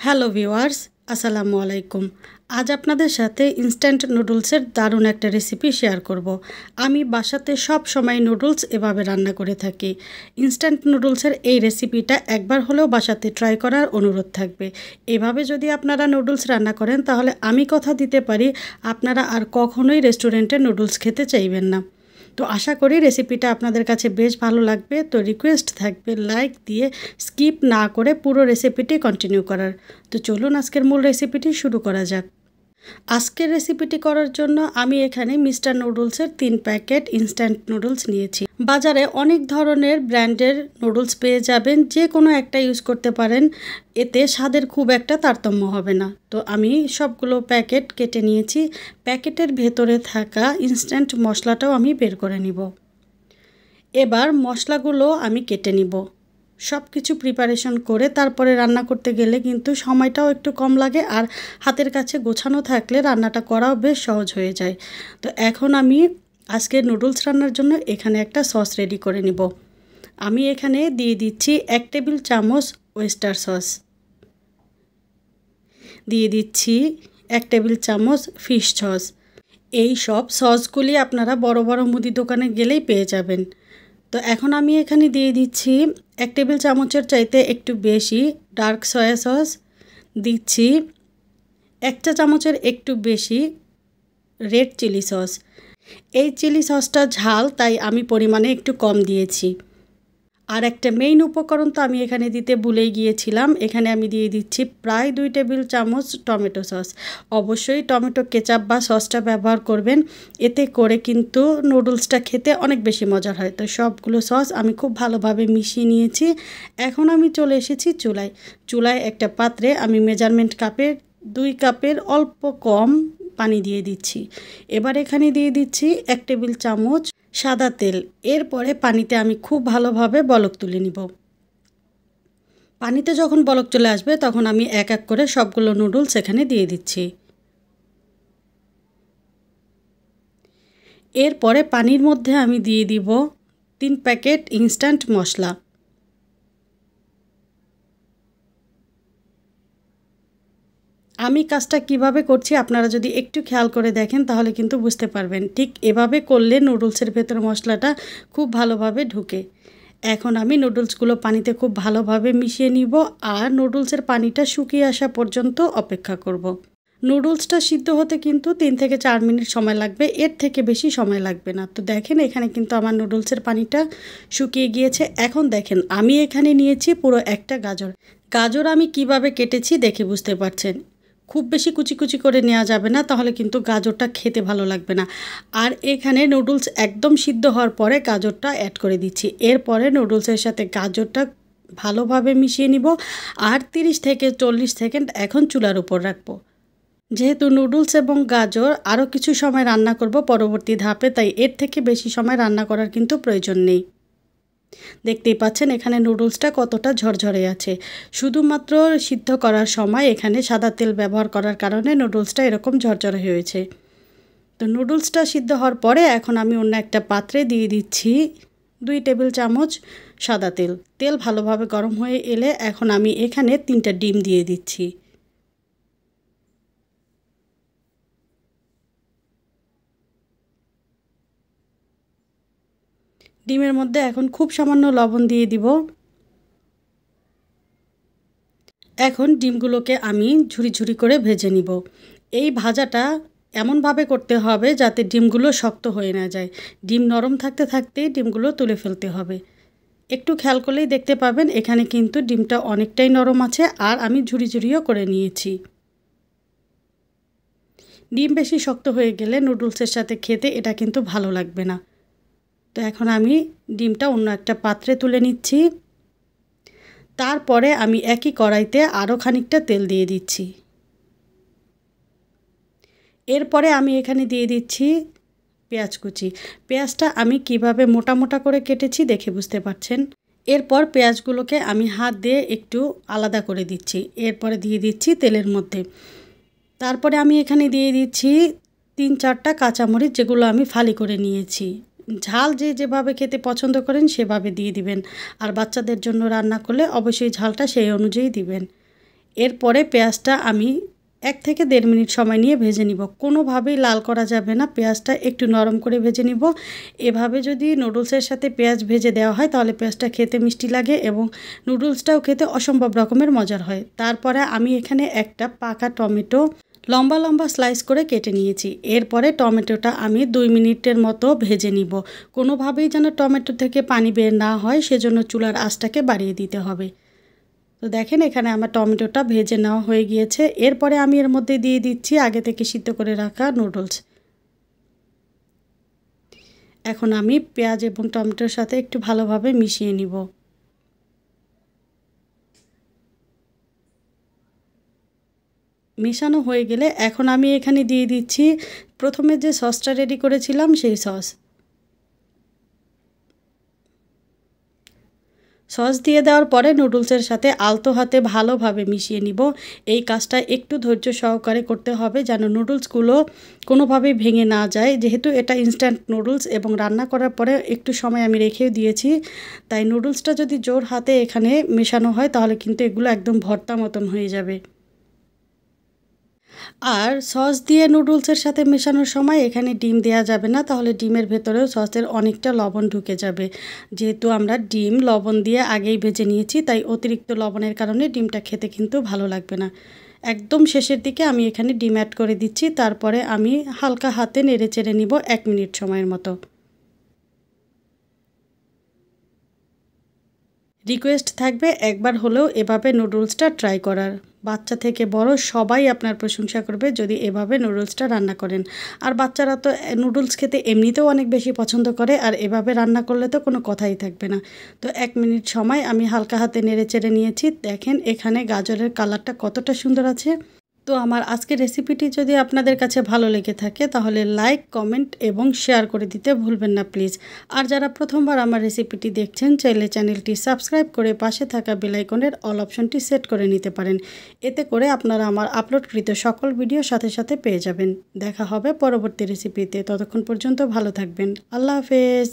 Hello viewers, আসসালামু আলাইকুম। আজ আপনাদের সাথে ইনস্ট্যান্ট নুডলসের দারুণ একটা রেসিপি শেয়ার করব। আমি বাসাতে সব সময় নুডলস এভাবে রান্না করে থাকি। ইনস্ট্যান্ট নুডলসের এই রেসিপিটা একবার হলেও বাসাতে ট্রাই করার অনুরোধ থাকবে। এভাবে যদি আপনারা নুডলস রান্না করেন তাহলে আমি কথা দিতে পারি আপনারা আর কখনোই রেস্টুরেন্টে নুডলস খেতে চাইবেন না। তো আশা করি রেসিপিটা আপনাদের কাছে বেশ ভালো লাগবে। তো রিকোয়েস্ট থাকবে লাইক দিয়ে স্কিপ না করে পুরো রেসিপিটি কন্টিনিউ করার। তো চলুন আজকের মূল রেসিপিটি শুরু করা যাক। আজকের রেসিপিটি করার জন্য আমি এখানে মিস্টার নুডলসের 3 প্যাকেট ইনস্ট্যান্ট নুডলস নিয়েছি। বাজারে অনেক ধরনের ব্র্যান্ডের নুডলস পেয়ে যাবেন, যে কোনো একটা ইউজ করতে পারেন, এতে স্বাদের খুব একটা তারতম্য হবে না। তো আমি সবগুলো প্যাকেট কেটে নিয়েছি। প্যাকেটের ভেতরে থাকা ইনস্ট্যান্ট মশলাটাও আমি বের করে নিব। এবার মশলাগুলো আমি কেটে নিব। সব কিছু প্রিপারেশন করে তারপরে রান্না করতে গেলে কিন্তু সময়টাও একটু কম লাগে, আর হাতের কাছে গোছানো থাকলে রান্নাটা করাও বেশ সহজ হয়ে যায়। তো এখন আমি আজকে নুডলস রান্নার জন্য এখানে একটা সস রেডি করে নিব। আমি এখানে দিয়ে দিচ্ছি 1 টেবিল চামচ ওয়েস্টার সস, দিয়ে দিচ্ছি 1 টেবিল চামচ ফিশ সস। এই সব সসগুলি আপনারা বড় বড় মুদি দোকানে গেলেই পেয়ে যাবেন। তো এখন আমি এখানে দিয়ে দিচ্ছি 1 টেবিল চামচের চাইতে একটু বেশি ডার্ক সয়া সস, দিচ্ছি 1 চা চামচের একটু বেশি রেড চিলি সস। এই চিলি সসটা ঝাল, তাই আমি পরিমাণে একটু কম দিয়েছি। আর একটা মেইন উপকরণ তো আমি এখানে দিতে ভুলেই গিয়েছিলাম। এখানে আমি দিয়ে দিচ্ছি প্রায় 2 টেবিল চামচ টমেটো সস। অবশ্যই টমেটো কেচাপ বা সসটা ব্যবহার করবেন, এতে করে কিন্তু নুডলসটা খেতে অনেক বেশি মজার হয়। তো সবগুলো সস আমি খুব ভালোভাবে মিশিয়ে নিয়েছি। এখন আমি চলে এসেছি চুলায় একটা পাত্রে আমি মেজারমেন্ট কাপের 2 কাপের অল্প কম পানি দিয়ে দিচ্ছি। এবার এখানে দিয়ে দিচ্ছি 1 টেবিল চামচ সাদা তেল। এরপরে পানিতে আমি খুব ভালোভাবে বলক তুলে নিব। পানিতে যখন বলক চলে আসবে তখন আমি এক এক করে সবগুলো নুডলস এখানে দিয়ে দিচ্ছি। এরপরে পানির মধ্যে আমি দিয়ে দিব 3 প্যাকেট ইনস্ট্যান্ট মশলা। আমি কাজটা কিভাবে করছি আপনারা যদি একটু খেয়াল করে দেখেন তাহলে কিন্তু বুঝতে পারবেন। ঠিক এভাবে করলে নুডলসের ভেতর মশলাটা খুব ভালোভাবে ঢুকে। এখন আমি নুডলসগুলো পানিতে খুব ভালোভাবে মিশিয়ে নিব, আর নুডলসের পানিটা শুকিয়ে আসা পর্যন্ত অপেক্ষা করব। নুডলসটা সিদ্ধ হতে কিন্তু 3 থেকে 4 মিনিট সময় লাগবে, এর থেকে বেশি সময় লাগবে না। তো দেখেন এখানে কিন্তু আমার নুডলসের পানিটা শুকিয়ে গিয়েছে। এখন দেখেন আমি এখানে নিয়েছি পুরো একটা গাজর আমি কিভাবে কেটেছি দেখে বুঝতে পারছেন। খুব বেশি কুচি কুচি করে নেওয়া যাবে না, তাহলে কিন্তু গাজরটা খেতে ভালো লাগবে না। আর এখানে নুডলস একদম সিদ্ধ হওয়ার পরে গাজরটা অ্যাড করে দিচ্ছি। এরপরে নুডলসের সাথে গাজরটা ভালোভাবে মিশিয়ে নিব, আর 30 থেকে 40 সেকেন্ড এখন চুলার উপর রাখবো। যেহেতু নুডলস এবং গাজর আরও কিছু সময় রান্না করব পরবর্তী ধাপে, তাই এর থেকে বেশি সময় রান্না করার কিন্তু প্রয়োজন নেই। দেখতেই পাচ্ছেন এখানে নুডলসটা কতটা ঝরঝরে আছে। শুধুমাত্র সিদ্ধ করার সময় এখানে সাদা তেল ব্যবহার করার কারণে নুডলসটা এরকম ঝরঝরে হয়েছে। তো নুডলসটা সিদ্ধ হওয়ার পরে এখন আমি অন্য একটা পাত্রে দিয়ে দিচ্ছি 2 টেবিল চামচ সাদা তেল। তেল ভালোভাবে গরম হয়ে এলে এখন আমি এখানে 3টা ডিম দিয়ে দিচ্ছি। ডিমের মধ্যে এখন খুব সামান্য লবণ দিয়ে দিব। এখন ডিমগুলোকে আমি ঝুরি ঝুরি করে ভেজে নিব। এই ভাজাটা এমনভাবে করতে হবে যাতে ডিমগুলো শক্ত হয়ে না যায়। ডিম নরম থাকতে থাকতেই ডিমগুলো তুলে ফেলতে হবে। একটু খেয়াল করলেই দেখতে পাবেন এখানে কিন্তু ডিমটা অনেকটাই নরম আছে, আর আমি ঝুরি ঝুরিও করে নিয়েছি। ডিম বেশি শক্ত হয়ে গেলে নুডলসের সাথে খেতে এটা কিন্তু ভালো লাগবে না। তো এখন আমি ডিমটা অন্য একটা পাত্রে তুলে নিচ্ছি। তারপরে আমি একই কড়াইতে আরও খানিকটা তেল দিয়ে দিচ্ছি। এরপরে আমি এখানে দিয়ে দিচ্ছি পেঁয়াজ কুচি। পেঁয়াজটা আমি কিভাবে মোটা মোটা করে কেটেছি দেখে বুঝতে পারছেন। এরপর পেঁয়াজগুলোকে আমি হাত দিয়ে একটু আলাদা করে দিচ্ছি। এরপরে দিয়ে দিচ্ছি তেলের মধ্যে। তারপরে আমি এখানে দিয়ে দিচ্ছি 3-4টা কাঁচামরিচ, যেগুলো আমি ফালি করে নিয়েছি। ঝাল যে যেভাবে খেতে পছন্দ করেন সেভাবে দিয়ে দিবেন, আর বাচ্চাদের জন্য রান্না করলে অবশ্যই ঝালটা সেই অনুযায়ী দিবেন। এরপরে পেঁয়াজটা আমি 1 থেকে 1.5 মিনিট সময় নিয়ে ভেজে নিব। কোনোভাবেই লাল করা যাবে না, পেঁয়াজটা একটু নরম করে ভেজে নিব। এভাবে যদি নুডলসের সাথে পেঁয়াজ ভেজে দেওয়া হয় তাহলে পেঁয়াজটা খেতে মিষ্টি লাগে এবং নুডলসটাও খেতে অসম্ভব রকমের মজার হয়। তারপরে আমি এখানে একটা পাকা টমেটো লম্বা লম্বা স্লাইস করে কেটে নিয়েছি। এরপরে টমেটোটা আমি 2 মিনিটের মতো ভেজে নিব। কোনোভাবেই যেন টমেটো থেকে পানি বের না হয় সেজন্য চুলার আঁচটাকে বাড়িয়ে দিতে হবে। তো দেখেন এখানে আমার টমেটোটা ভেজে নেওয়া হয়ে গিয়েছে। এরপরে আমি এর মধ্যে দিয়ে দিচ্ছি আগে থেকে সিদ্ধ করে রাখা নুডলস। এখন আমি পেঁয়াজ এবং টমেটোর সাথে একটু ভালোভাবে মিশিয়ে নিব। মেশানো হয়ে গেলে এখন আমি এখানে দিয়ে দিচ্ছি প্রথমে যে সসটা রেডি করেছিলাম সেই সস দিয়ে দেওয়ার পরে নুডলসের সাথে আলতো হাতে ভালোভাবে মিশিয়ে নিব। এই কাজটা একটু ধৈর্য সহকারে করতে হবে যেন নুডলসগুলো কোনোভাবেই ভেঙে না যায়। যেহেতু এটা ইনস্ট্যান্ট নুডলস এবং রান্না করার পরে একটু সময় আমি রেখেও দিয়েছি, তাই নুডলসটা যদি জোর হাতে এখানে মেশানো হয় তাহলে কিন্তু এগুলো একদম ভর্তা মতন হয়ে যাবে। আর সস দিয়ে নুডলসের সাথে মেশানোর সময় এখানে ডিম দেওয়া যাবে না, তাহলে ডিমের ভেতরেও সসের অনেকটা লবণ ঢুকে যাবে। যেহেতু আমরা ডিম লবণ দিয়ে আগেই ভেজে নিয়েছি তাই অতিরিক্ত লবণের কারণে ডিমটা খেতে কিন্তু ভালো লাগবে না। একদম শেষের দিকে আমি এখানে ডিম অ্যাড করে দিচ্ছি। তারপরে আমি হালকা হাতে নেড়ে চেড়ে নিব 1 মিনিট সময়ের মতো। রিকোয়েস্ট থাকবে একবার হলেও এভাবে নুডলসটা ট্রাই করার। বাচ্চা থেকে বড় সবাই আপনার প্রশংসা করবে যদি এভাবে নুডলসটা রান্না করেন। আর বাচ্চারা তো নুডলস খেতে এমনিতেও অনেক বেশি পছন্দ করে, আর এভাবে রান্না করলে তো কোনো কথাই থাকবে না। তো 1 মিনিট সময় আমি হালকা হাতে নেড়ে চেড়ে নিয়েছি। দেখেন এখানে গাজরের কালারটা কতটা সুন্দর আছে। তো আমার আজকের রেসিপিটি যদি আপনাদের কাছে ভালো লেগে থাকে তাহলে লাইক, কমেন্ট এবং শেয়ার করে দিতে ভুলবেন না প্লিজ। আর যারা প্রথমবার আমার রেসিপিটি দেখছেন চাইলে চ্যানেলটি সাবস্ক্রাইব করে পাশে থাকা বেল আইকনের অল অপশনটি সেট করে নিতে পারেন। এতে করে আপনারা আমার আপলোডকৃত সকল ভিডিও সাথে সাথে পেয়ে যাবেন। দেখা হবে পরবর্তী রেসিপিতে। ততক্ষণ পর্যন্ত ভালো থাকবেন। আল্লাহ হাফেজ।